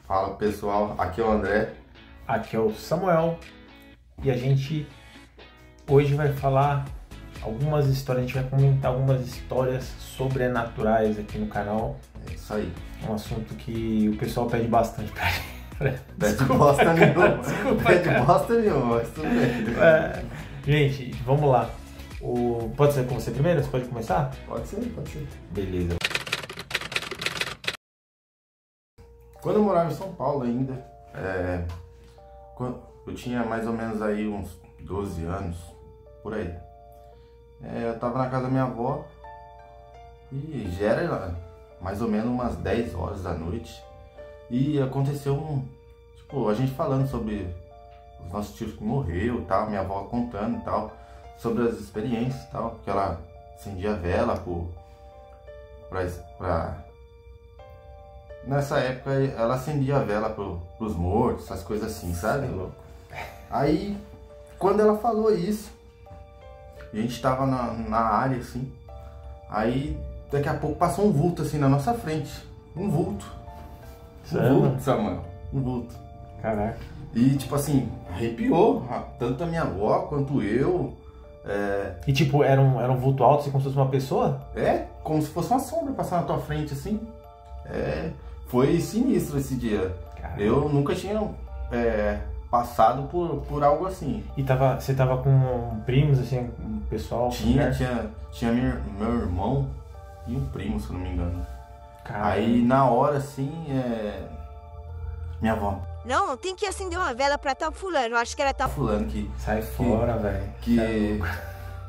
Fala pessoal, aqui é o André. Aqui é o Samuel e a gente hoje vai falar algumas histórias, a gente vai comentar algumas histórias sobrenaturais aqui no canal. É isso aí. É um assunto que o pessoal pede bastante pra gente. Pede bosta nenhuma. Pede bosta nenhuma, mas tudo bem. Gente, vamos lá. Pode ser com você primeiro? Você pode começar? Pode ser. Beleza. Quando eu morava em São Paulo ainda, eu tinha mais ou menos aí uns 12 anos, por aí. Eu tava na casa da minha avó e já era mais ou menos umas 10 horas da noite. E aconteceu a gente falando sobre os nossos tios que morreu e tal, minha avó contando e tal, sobre as experiências e tal, porque ela acendia vela Nessa época ela acendia a vela pros mortos, essas coisas assim, sabe? Louco. Aí, quando ela falou isso, a gente tava na área assim, aí daqui a pouco passou um vulto assim na nossa frente. Um vulto. Sério? Um vulto, Samuel. Um vulto. Caraca. E tipo assim, arrepiou, tanto a minha avó quanto eu. E tipo, era um vulto alto, assim, como se fosse uma pessoa? Como se fosse uma sombra passar na tua frente assim. Foi sinistro esse dia. Caramba. Eu nunca tinha passado por algo assim. E você tava com primos, assim, um pessoal? Tinha meu irmão e um primo, se eu não me engano. Caramba. Aí na hora assim, minha avó. Não, tem que acender uma vela pra tal fulano. Eu acho que era tal Fulano que Sai fora, velho. que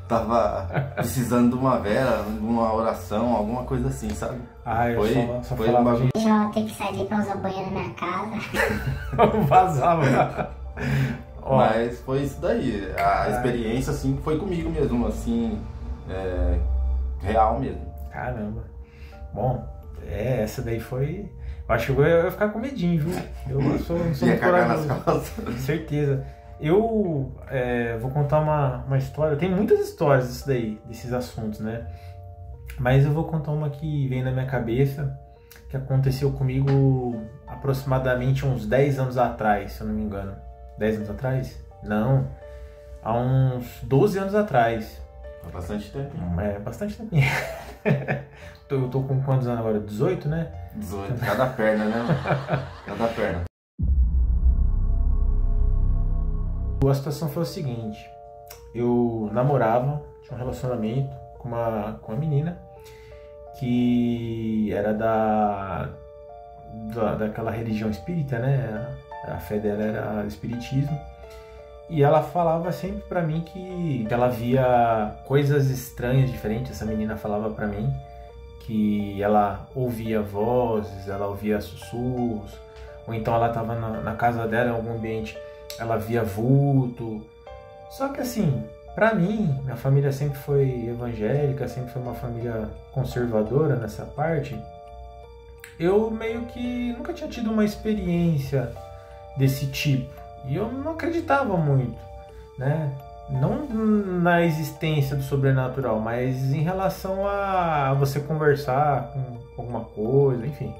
tava precisando de uma vela, de uma oração, alguma coisa assim, sabe? Eu só foi falava, uma gente, Eu tenho que sair pra usar banheiro na minha casa. vazava. Ó, Mas foi isso daí. A experiência assim foi comigo mesmo, assim, real mesmo. caramba. Bom, essa daí foi... Eu acho que eu ia ficar com medinho, viu? Eu não sou Ia muito cagar nas corajoso. calças. Certeza. Eu vou contar uma história. Tem muitas histórias disso daí, desses assuntos, né? Mas eu vou contar uma que vem na minha cabeça, que aconteceu comigo aproximadamente uns 10 anos atrás, se eu não me engano. 10 anos atrás? Não. Há uns 12 anos atrás. Há bastante tempo. Bastante tempinho. Eu tô com quantos anos agora? 18, né? 18, cada perna, né? Cada perna. A situação foi o seguinte: eu namorava, tinha um relacionamento com uma menina que era daquela religião espírita, né? A fé dela era espiritismo. E ela falava sempre pra mim que ela via coisas estranhas, diferentes. Essa menina falava pra mim que ela ouvia vozes, ela ouvia sussurros, ou então ela estava na casa dela, em algum ambiente, ela via vulto. Só que assim, pra mim, minha família sempre foi evangélica, sempre foi uma família conservadora nessa parte. Eu meio que nunca tinha tido uma experiência desse tipo. E eu não acreditava muito, né? Não na existência do sobrenatural, mas em relação a você conversar com alguma coisa, enfim.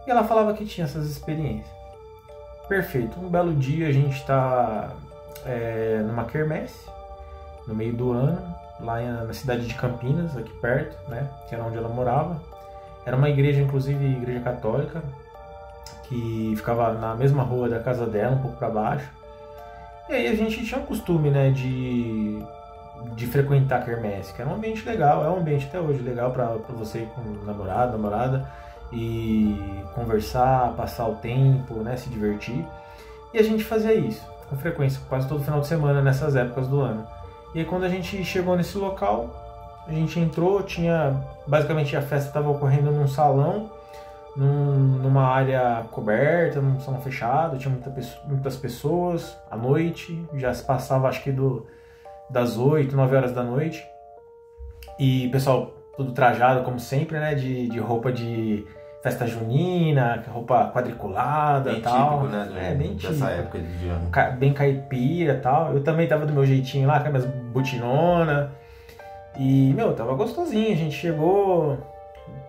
E ela falava que tinha essas experiências. Perfeito. Um belo dia a gente está numa quermesse, no meio do ano, lá na cidade de Campinas, aqui perto, né? Que era onde ela morava. Era uma igreja, inclusive igreja católica, que ficava na mesma rua da casa dela, um pouco para baixo. E aí a gente tinha o costume, né, de frequentar a quermesse, que era um ambiente legal, é um ambiente até hoje legal para você ir com namorado, namorada, e conversar, passar o tempo, né, se divertir. E a gente fazia isso com frequência, quase todo final de semana nessas épocas do ano. E aí quando a gente chegou nesse local, a gente entrou, basicamente a festa estava ocorrendo num salão, numa área coberta, num salão fechado, tinha muitas pessoas à noite, já se passava acho que das 8, 9 horas da noite, e o pessoal tudo trajado como sempre, né, de roupa de festa junina, roupa quadriculada e tal. Bem típico, né, bem dessa típico. época de ano. Bem caipira e tal. Eu também tava do meu jeitinho lá, com as minhas botinona. E, tava gostosinho. A gente chegou,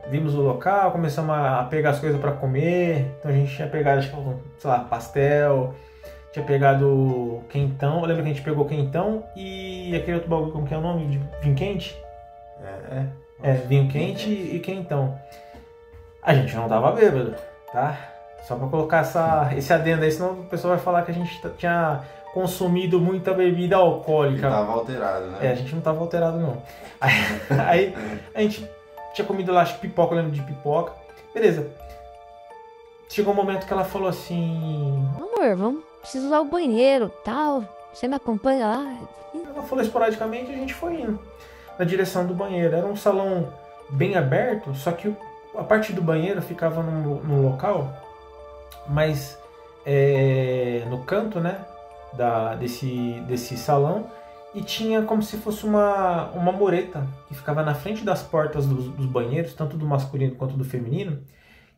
vimos o local, começamos a pegar as coisas para comer. Então a gente tinha pegado, acho que, sei lá, pastel, tinha pegado quentão. Eu lembro que a gente pegou quentão e aquele outro bagulho, como que é o nome? De vinho quente? Vinho quente e quentão. A gente não tava bêbado, tá? Só pra colocar esse adendo aí, senão o pessoal vai falar que a gente tinha consumido muita bebida alcoólica. E tava alterado, né? A gente não tava alterado, não. Aí a gente tinha comido lá, acho que pipoca, eu lembro de pipoca. Beleza. Chegou um momento que ela falou assim... Amor, preciso usar o banheiro, tal. Você me acompanha lá? Ela falou esporadicamente e a gente foi indo na direção do banheiro. Era um salão bem aberto, só que a parte do banheiro ficava num local, mas no canto, né, desse salão, e tinha como se fosse uma mureta que ficava na frente das portas dos banheiros, tanto do masculino quanto do feminino,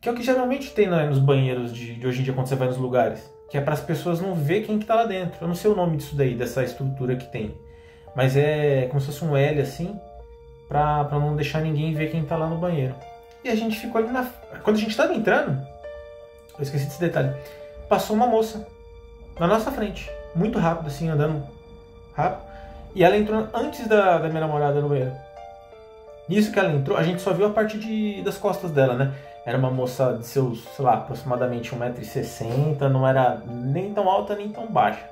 que é o que geralmente tem, né, nos banheiros de hoje em dia quando você vai nos lugares, que é para as pessoas não ver quem que tá lá dentro. Eu não sei o nome disso daí, dessa estrutura que tem, mas é como se fosse um L assim, pra não deixar ninguém ver quem tá lá no banheiro. E a gente ficou ali quando a gente tava entrando, eu esqueci desse detalhe, passou uma moça na nossa frente, muito rápido assim, andando rápido, e ela entrou antes da minha namorada no banheiro. Nisso que ela entrou, a gente só viu a parte das costas dela, né? Era uma moça de seus, sei lá, aproximadamente 1,60 m, não era nem tão alta nem tão baixa.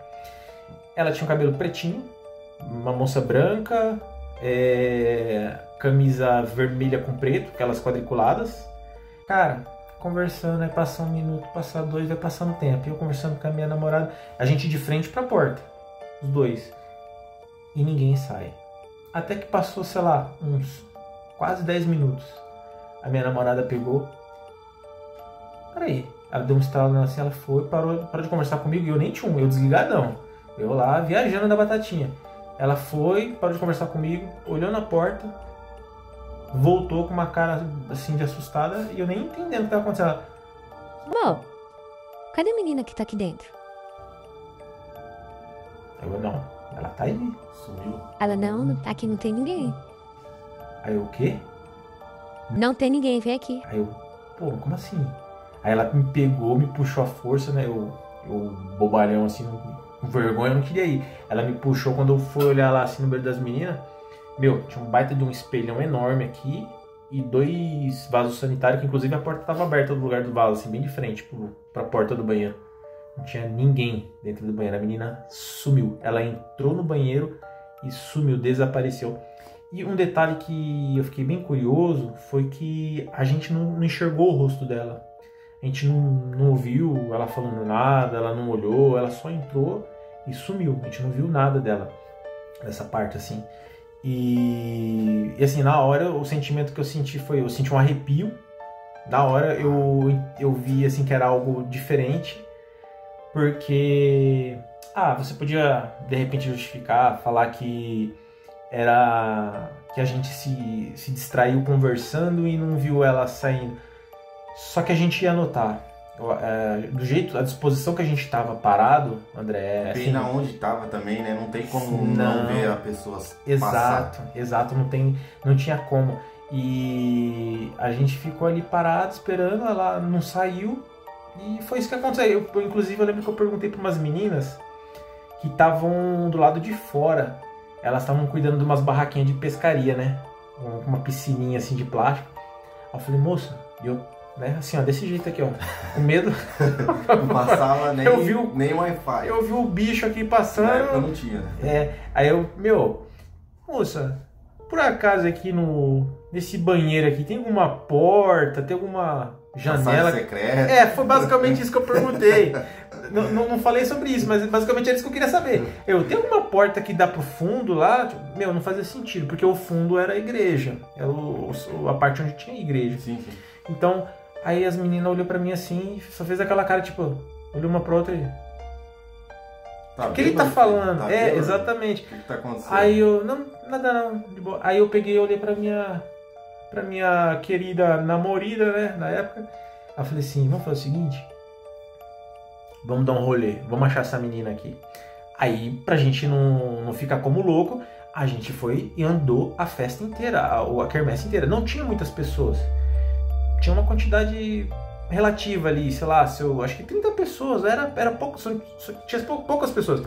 Ela tinha um cabelo pretinho, uma moça branca, camisa vermelha com preto, aquelas quadriculadas. Cara, conversando, aí passa 1 minuto, passa 2, vai passando tempo. Eu conversando com a minha namorada, a gente de frente pra porta, os dois. E ninguém sai. Até que passou, sei lá, uns quase 10 minutos. A minha namorada pegou. Peraí. Ela deu um estalo assim, ela foi, parou de conversar comigo e eu nem tinha eu desligadão. Eu lá, viajando da batatinha. Ela foi, parou de conversar comigo, olhou na porta, voltou com uma cara assim de assustada e eu nem entendendo o que estava acontecendo. Bom, cadê a menina que tá aqui dentro? Eu não, ela tá aí. Sumiu. Ela, não, aqui não tem ninguém. Aí eu, o quê? Não tem ninguém, vem aqui. Aí eu, pô, como assim? Aí ela me pegou, me puxou à força, né? Eu bobalhão assim, com vergonha, eu não queria ir. Ela me puxou, quando eu fui olhar lá assim no meio das meninas, meu, tinha um baita de um espelhão enorme aqui e 2 vasos sanitários, que inclusive a porta estava aberta do lugar do vaso, assim, bem de frente pra porta do banheiro. Não tinha ninguém dentro do banheiro, a menina sumiu. Ela entrou no banheiro e sumiu, desapareceu. E um detalhe que eu fiquei bem curioso foi que a gente não enxergou o rosto dela. A gente não ouviu ela falando nada, ela não olhou, ela só entrou e sumiu. A gente não viu nada dela, dessa parte assim. E assim, na hora o sentimento que eu senti foi, eu senti um arrepio. Na hora eu vi assim que era algo diferente, porque você podia de repente justificar, falar que era que a gente se distraiu conversando e não viu ela saindo. Só que a gente ia notar, do jeito, a disposição que a gente estava parado, André... Bem assim, na onde estava também, né? Não tem como não ver a pessoa passar. Exato, não tinha como. E a gente ficou ali parado, esperando, ela não saiu, e foi isso que aconteceu. Inclusive, eu lembro que eu perguntei para umas meninas que estavam do lado de fora. Elas estavam cuidando de umas barraquinhas de pescaria, né? Uma piscininha assim de plástico. Aí eu falei, moça, né? Assim, ó, desse jeito aqui, ó, com medo. Não passava nem Wi-Fi. Eu vi o bicho aqui passando. Na época não tinha, né? Aí eu, moça, por acaso aqui nesse banheiro aqui tem alguma porta, tem alguma janela? Passagem secreta. Foi basicamente isso que eu perguntei. não falei sobre isso, mas basicamente era isso que eu queria saber. Tem alguma porta que dá pro fundo lá? Não fazia sentido, porque o fundo era a igreja. Era a parte onde tinha a igreja. Sim. Então, aí as meninas olhou pra mim assim, só fez aquela cara, tipo, olhou uma pra outra e... O que ele tá falando? Tá bêbado? Exatamente. O que tá acontecendo? Aí eu, nada não, de boa. Aí eu peguei e olhei pra minha querida namorada, né, na época. Aí eu falei assim, vamos fazer o seguinte, vamos dar um rolê, vamos achar essa menina aqui. Aí, pra gente não ficar como louco, a gente foi e andou a festa inteira, a quermesse inteira. Não tinha muitas pessoas. tinha uma quantidade relativa ali, sei lá, acho que 30 pessoas, era pouco, tinha poucas pessoas.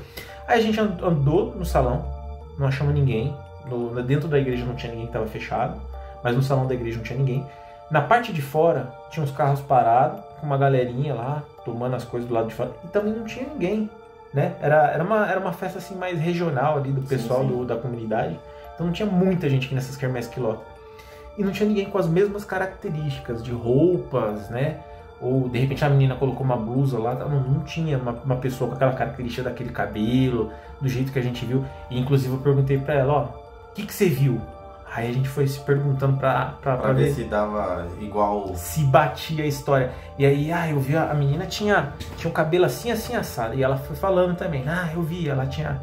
Aí a gente andou no salão, não achamos ninguém, dentro da igreja não tinha ninguém, que estava fechado, mas no salão da igreja não tinha ninguém. Na parte de fora, tinha uns carros parados, com uma galerinha lá, tomando as coisas do lado de fora, e também não tinha ninguém, né? Era uma festa assim mais regional ali, do pessoal da comunidade, então não tinha muita gente aqui nessas quermesses que lotam. E não tinha ninguém com as mesmas características de roupas, né? Ou de repente a menina colocou uma blusa lá, não tinha uma pessoa com aquela característica daquele cabelo, do jeito que a gente viu. E inclusive eu perguntei pra ela, ó, o que você viu? Aí a gente foi se perguntando pra ver se dava igual, se batia a história. E aí, eu vi a menina tinha um cabelo assim, assado. E ela foi falando também, eu vi, ela tinha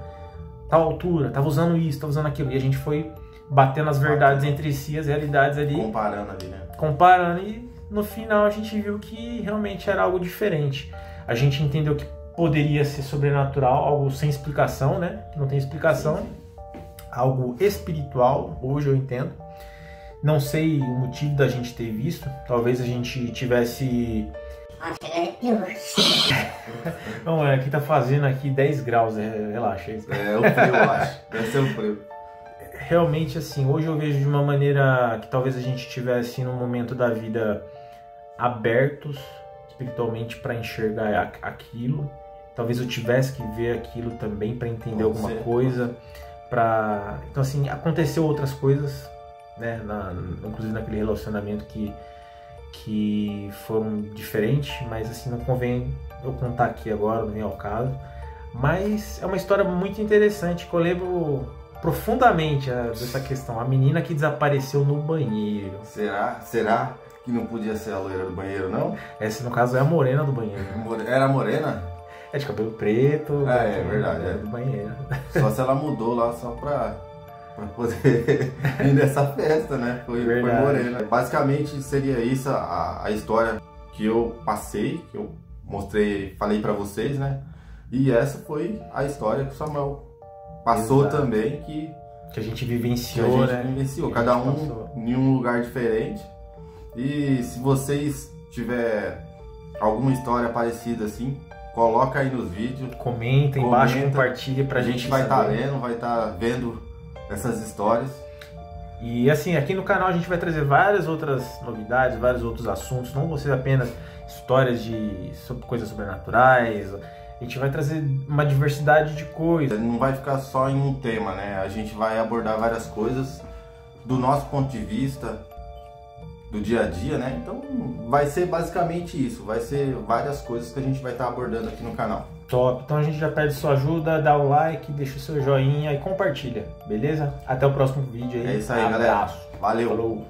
tal altura, tava usando isso, tava usando aquilo. E a gente foi batendo as verdades entre si, as realidades ali. Comparando ali, né? Comparando, e no final a gente viu que realmente era algo diferente. A gente entendeu que poderia ser sobrenatural, algo sem explicação, né? Que não tem explicação. Sim. Algo espiritual, hoje eu entendo. Não sei o motivo da gente ter visto. Talvez a gente tivesse... Não, aqui tá fazendo aqui 10 graus, relaxa. É o frio, eu acho. Deve ser o frio. Realmente, assim, hoje eu vejo de uma maneira que talvez a gente tivesse num momento da vida abertos espiritualmente para enxergar aquilo. Talvez eu tivesse que ver aquilo também para entender alguma coisa. Então, assim, aconteceu outras coisas, né? Inclusive naquele relacionamento que foram diferentes, mas assim, não convém eu contar aqui agora, não vem ao caso. Mas é uma história muito interessante que eu lembro profundamente dessa questão. A menina que desapareceu no banheiro. Será que não podia ser a loira do banheiro, não? Essa, no caso, é a morena do banheiro. Era a morena? É de cabelo preto. É verdade. Do banheiro. Só se ela mudou lá só pra poder ir nessa festa, né? Foi morena. Basicamente seria isso a história que eu passei, que eu mostrei, falei pra vocês, né? E essa foi a história que o Samuel passou. Exato. Também, que a gente vivenciou, cada um em um lugar diferente. E se vocês tiverem alguma história parecida assim, coloca aí nos vídeos. Comenta embaixo, compartilha pra gente. A gente vai estar lendo, vai estar vendo essas histórias. E assim, aqui no canal a gente vai trazer várias outras novidades, vários outros assuntos. Não vão ser apenas histórias sobre coisas sobrenaturais. A gente vai trazer uma diversidade de coisas. Não vai ficar só em um tema, né? A gente vai abordar várias coisas do nosso ponto de vista, do dia a dia, né? Então vai ser basicamente isso, vai ser várias coisas que a gente vai estar abordando aqui no canal. Top, então a gente já pede sua ajuda, dá o like, deixa o seu joinha e compartilha, beleza? Até o próximo vídeo aí. É isso aí, galera. Valeu. Falou.